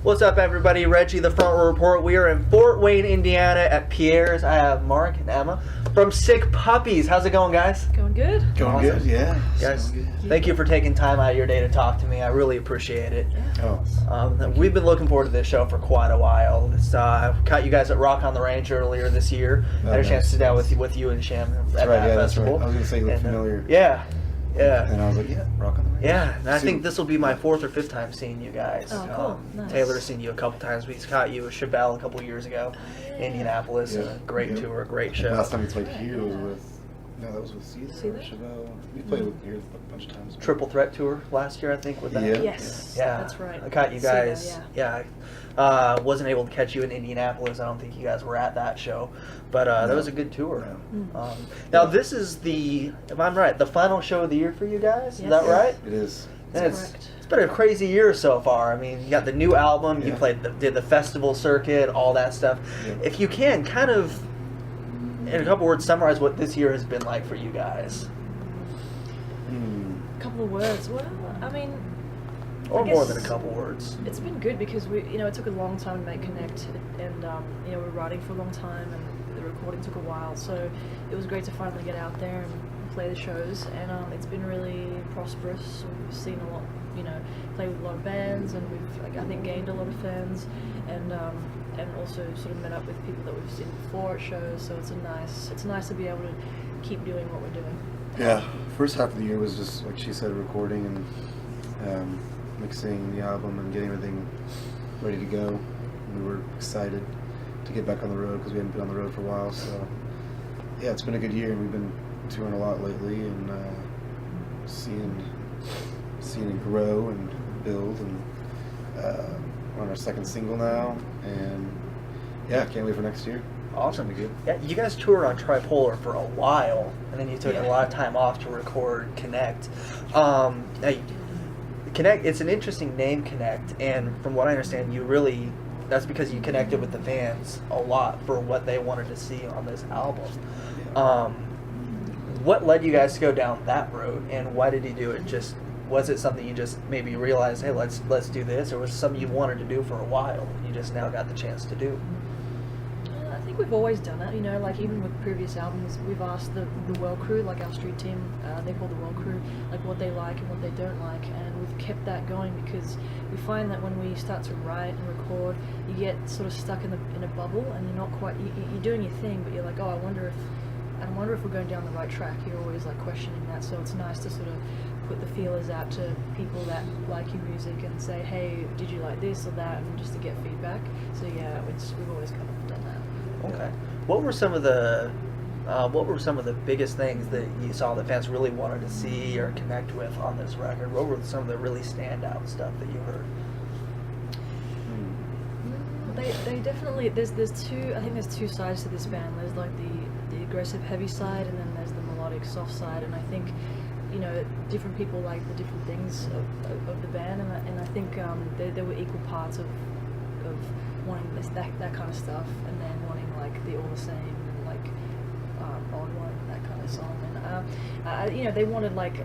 What's up, everybody? Reggie, the Front Row Report. We are in Fort Wayne, Indiana at Pierre's. I have Mark and Emma from Sick Puppies. How's it going, guys? Going good. Going awesome. good, yeah. Guys, good. thank you for taking time out of your day to talk to me. I really appreciate it. Oh, We've been looking forward to this show for quite a while. I caught you guys at Rock on the Range earlier this year. Had a chance to sit down with you and Sham at that festival. Right. I was going to say you look familiar. Yeah. And I was like, yeah, Rock on the Range. Yeah, and I think this will be my 4th or 5th time seeing you guys. Oh, cool. Nice. Taylor's seen you a couple times. We caught you with Chabelle a couple years ago, Indianapolis. Yeah. Great tour, great show. Last time we played here was with, that was with Caesar, Chabelle. We played with here a bunch of times. Triple Threat Tour last year, I think, with that. Yeah. Yes, Yeah, that's right. I caught you guys. Caesar, Yeah. Wasn't able to catch you in Indianapolis. I don't think you guys were at that show, but that was a good tour. Yeah. Now this is if I'm right, the final show of the year for you guys. Is that Yes. right? It is. And correct. It's been a crazy year so far. I mean, you got the new album. You Yeah. did the festival circuit, all that stuff. Yeah. If you can, kind of, in a couple words, summarize what this year has been like for you guys. A couple of words. Well, I mean, Or I more guess than a couple words. it's been good because it took a long time to make Connect, and we were writing for a long time, and the recording took a while. So it was great to finally get out there and play the shows, and it's been really prosperous. We've seen a lot, play with a lot of bands, and we've, I think, gained a lot of fans, and also sort of met up with people that we've seen before at shows. So it's nice to be able to keep doing what we're doing. Yeah. First half of the year was just, like she said, recording and mixing the album and getting everything ready to go. We were excited to get back on the road because we hadn't been on the road for a while. So, yeah, it's been a good year, and we've been touring a lot lately and seeing it grow and build. And we're on our second single now, and yeah, can't wait for next year. Awesome. It's gonna be Yeah, you guys toured on Tripolar for a while, and then you took a Yeah. lot of time off to record Connect. Now, Connect, it's an interesting name, Connect, and from what I understand, that's because you connected with the fans a lot for what they wanted to see on this album. Yeah. What led you guys to go down that road, and why did you do it? Was it something you just maybe realized, hey, let's do this, or was it something you wanted to do for a while, you just now got the chance to do? I think we've always done it, like even with previous albums, we've asked the Well Crew, like our street team, they're called the Well Crew, like what they like and what they don't like, and we've kept that going because we find that when we start to write and record, you get sort of stuck in a bubble, and you're not quite, you're doing your thing, but you're like, oh, I wonder if we're going down the right track. You're always like questioning that, so it's nice to sort of put the feelers out to people that like your music and say, hey, did you like this or that, and just to get feedback. So yeah, we've always kind of done that. Okay. What were some of the biggest things that you saw that fans really wanted to see or connect with on this record? What were some of the really standout stuff that you heard? They definitely there's two sides to this band. There's like the aggressive heavy side, and then there's the melodic soft side. And I think different people like the different things of the band, and I think there were equal parts of wanting that kind of stuff, and then wanting like the All the Same and like Odd One, that kind of song. And they wanted like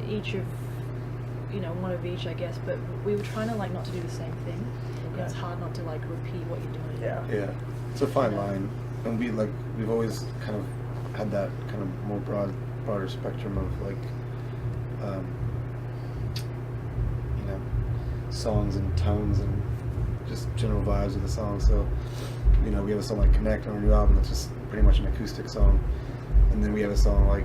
each of one of each, I guess, but we were trying to like not to do the same thing. It's hard not to like repeat what you're doing. Yeah, it's a fine line, and we've always kind of had that kind of more broader spectrum of like songs and tones and just general vibes of the song. So we have a song like Connect on our new album that's just pretty much an acoustic song, and then we have a song like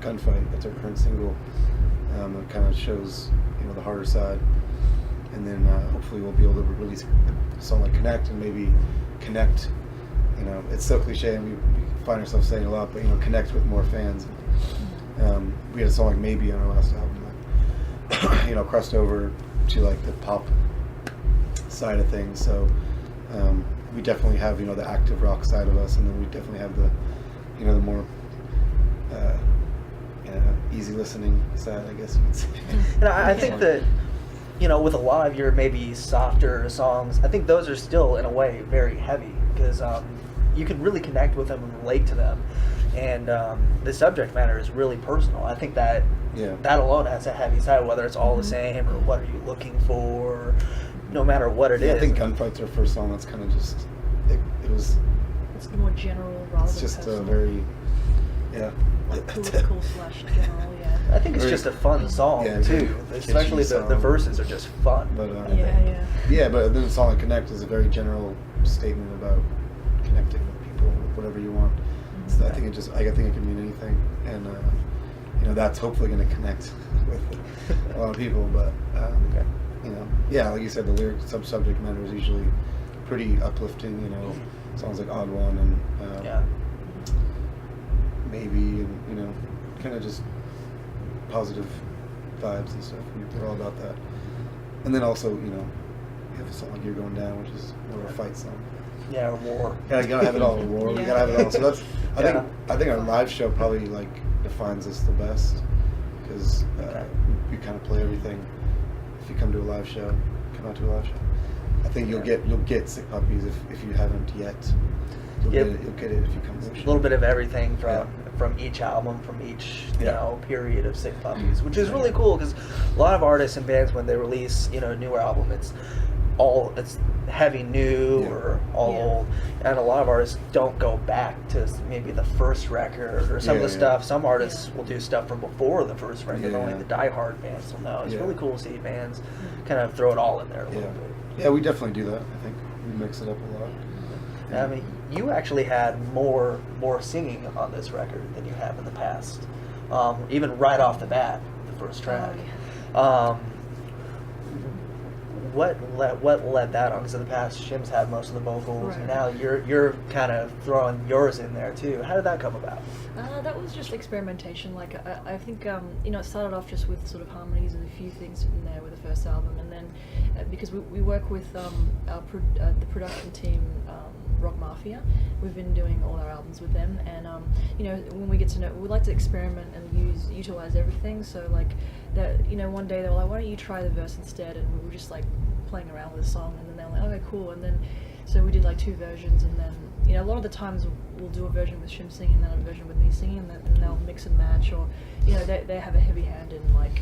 Gunfight, that's our current single, that kind of shows the harder side. And then hopefully we'll be able to release a song like Connect, and maybe connect, it's so cliche and we find ourselves saying a lot, but connect with more fans. We had a song like Maybe on our last album that crossed over to like the pop side of things. So we definitely have the active rock side of us, and then we definitely have the the more easy listening side, I guess you could say. And I think that with a lot of your maybe softer songs, I think those are still in a way very heavy because you can really connect with them and relate to them, and the subject matter is really personal. I think that that alone has a heavy side, whether it's All the Same or What Are You Looking For, no matter what it is. I think Gunfight's our first song that's kind of just, it was, It's more general rather it's than just personal. a very, yeah. cool slash general, yeah. I think it's Very- just a fun song Yeah, too. very Especially catchy the song. verses are just fun. But, I Yeah, think. yeah. Yeah, but then the song like Connect is a very general statement about connecting with people, whatever you want. So I think I think it can mean anything, and you know, that's hopefully going to connect with a lot of people. But Okay. you know, yeah, like you said, the lyric subject matter is usually pretty uplifting. You know, songs like Odd One and Yeah. Maybe, and you know, kind of just positive vibes and stuff. We're all about that. And then also, you know, you have a song like You're Going Down, which is more of a fight song. Yeah, or war. Yeah, you gotta have it all. War. We Yeah. gotta have it all. So that's. Yeah. I think our live show probably like defines us the best because Okay. we kind of play everything. If you come to a live show, come out to a live show. I think you'll get Sick Puppies if you haven't yet. You'll get it if you come to the A show. little bit of everything from Yeah. from each album, from each you Yeah. know period of Sick Puppies, which is really cool because a lot of artists and bands when they release a newer album, it's heavy new Yeah. or all Yeah. old, and a lot of artists don't go back to maybe the first record or some of the Yeah. stuff. Some artists Yeah. will do stuff from before the first record. Yeah. Only the diehard fans will know. It's Yeah. really cool to see bands kind of throw it all in there a little Yeah. bit. Yeah, we definitely do that. I think we mix it up a lot. I mean, you actually had more singing on this record than you have in the past. Even right off the bat, the first track. What led that on? Because in the past, Shim's had most of the vocals, and Right. now you're kind of throwing yours in there too. How did that come about? That was just experimentation. Like I think it started off just with sort of harmonies and a few things from there with the first album, and then because we work with the production team, Rock Mafia, we've been doing all our albums with them, and when we get to know, we like to experiment and utilize everything. So like that, one day they were like, why don't you try the verse instead? And we were just like playing around with the song, and then they were like, okay, cool. And then so we did like 2 versions, and then a lot of the times we'll do a version with Shim singing and then a version with me singing, and they'll mix and match, or they have a heavy hand in like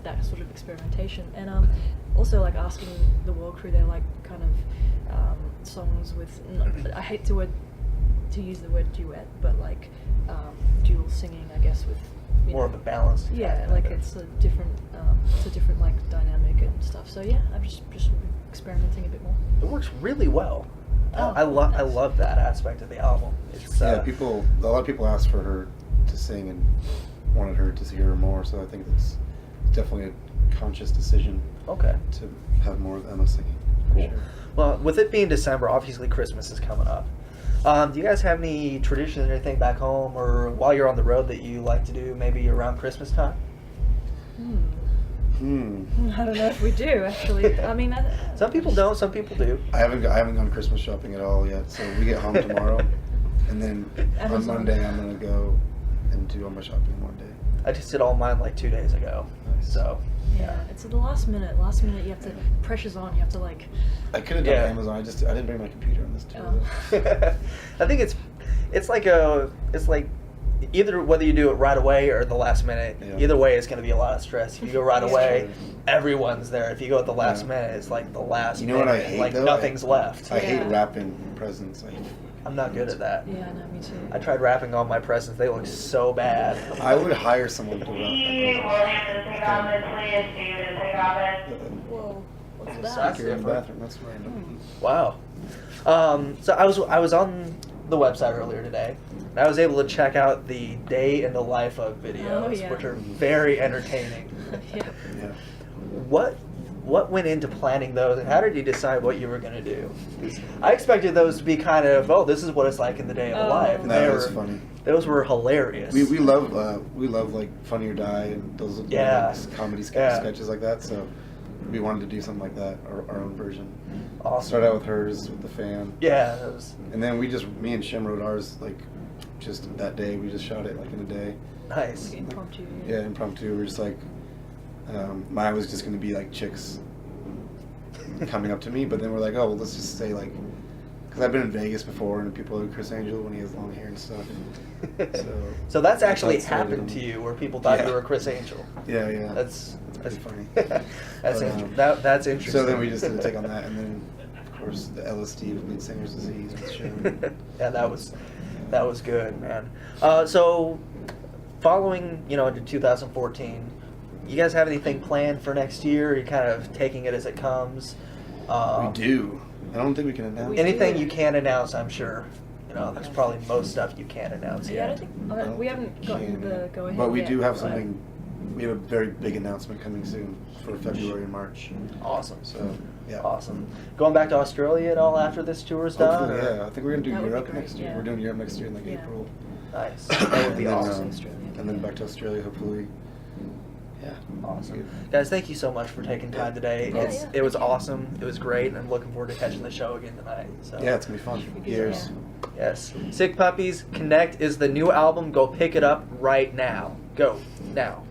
that sort of experimentation, and also like asking the World Crew, they're like kind of songs with, I hate to use the word duet, but like dual singing, I guess, with More of a balance. yeah, like it's a different like dynamic and stuff. So yeah, I'm just experimenting a bit more. It works really well. Oh, I nice. love that aspect of the album. It's, Yeah, a lot of people asked for her to sing and wanted her to hear more. So I think it's definitely a conscious decision Okay. to have more of Emma singing. for Cool. sure. Well, with it being December, obviously Christmas is coming up. Do you guys have any traditions or anything back home, or while you're on the road that you like to do, maybe around Christmas time? I don't know if we do actually. I mean, Some people don't. Some people do. I haven't gone Christmas shopping at all yet. So we get home tomorrow, and then on Amazon. Monday I'm gonna go and do all my shopping one day. I just did all mine like 2 days ago. Nice. So, Yeah, it's at the last minute. Last minute, you have to pressure's on. You have to like. I could have done Yeah. Amazon. I didn't bring my computer on this tour. Oh. I think it's like either whether you do it right away or the last minute. Yeah. Either way, it's going to be a lot of stress. If you go right Yeah. away, everyone's there. If you go at the last Yeah. minute, it's like the last. You know what I minute, hate like though? nothing's left. I hate Yeah. wrapping presents. I'm not good at that. Yeah, no, me too. I tried wrapping all my presents. They look so bad. I would hire someone to wrap Whoa, what's That's that? That's You're in the different. bathroom. That's random. Wow. So I was on the website earlier today, and I was able to check out the day in the life of videos, Oh, yeah. which are very entertaining. Yeah. Yeah. What went into planning those, and how did you decide what you were going to do? 'Cause I expected those to be kind of, this is what it's like in the day of the Oh. life. And That was funny. Those were hilarious. We love like Funny or Die and those Yeah. like, comedy Yeah. sketches like that. So we wanted to do something like that, our own version. Awesome. Start out with hers with the fan. Yeah, that was And then me and Shim wrote ours like just that day. We just shot it like in a day. nice. Like impromptu. Yeah, impromptu. We're just like, mine was just gonna be like chicks coming up to me, but then we're like, oh, well, let's just say like, 'Cause I've been in Vegas before, and people are Chris Angel when he has long hair and stuff. So that's I actually thought so, happened to you, where people thought you were Chris Angel. Yeah, yeah. That's pretty funny. that's that's interesting. So then we just did a take on that, and then of course the LSD with lead singer's disease was shown. Yeah, that was good, man. So following, into 2014, you guys have anything planned for next year? Or are you kind of taking it as it comes? We do. I don't think we can announce Anything do. you can announce, I'm sure. There's probably most stuff you can't announce Yeah, I yet. don't think we haven't gotten the go ahead. But we yet, do have but- something. We have a very big announcement coming soon for February and March. Awesome. So yeah. Awesome. Going back to Australia at all after this tour is done? Hopefully, or- yeah. I think we're gonna do That would be Europe great, next year. yeah. We're doing Europe next year in Yeah. April. Nice. That would be And then, awesome. Australia. And then back to Australia, hopefully. Yeah. Awesome. Guys, thank you so much for taking time today. Yeah, It's, yeah, it was thank you. awesome. It was great, and I'm looking forward to catching the show again tonight. So Yeah, it's gonna be fun. Should be good, Years. yeah. yes. Sick Puppies, Connect is the new album. Go pick it up right now. Go now.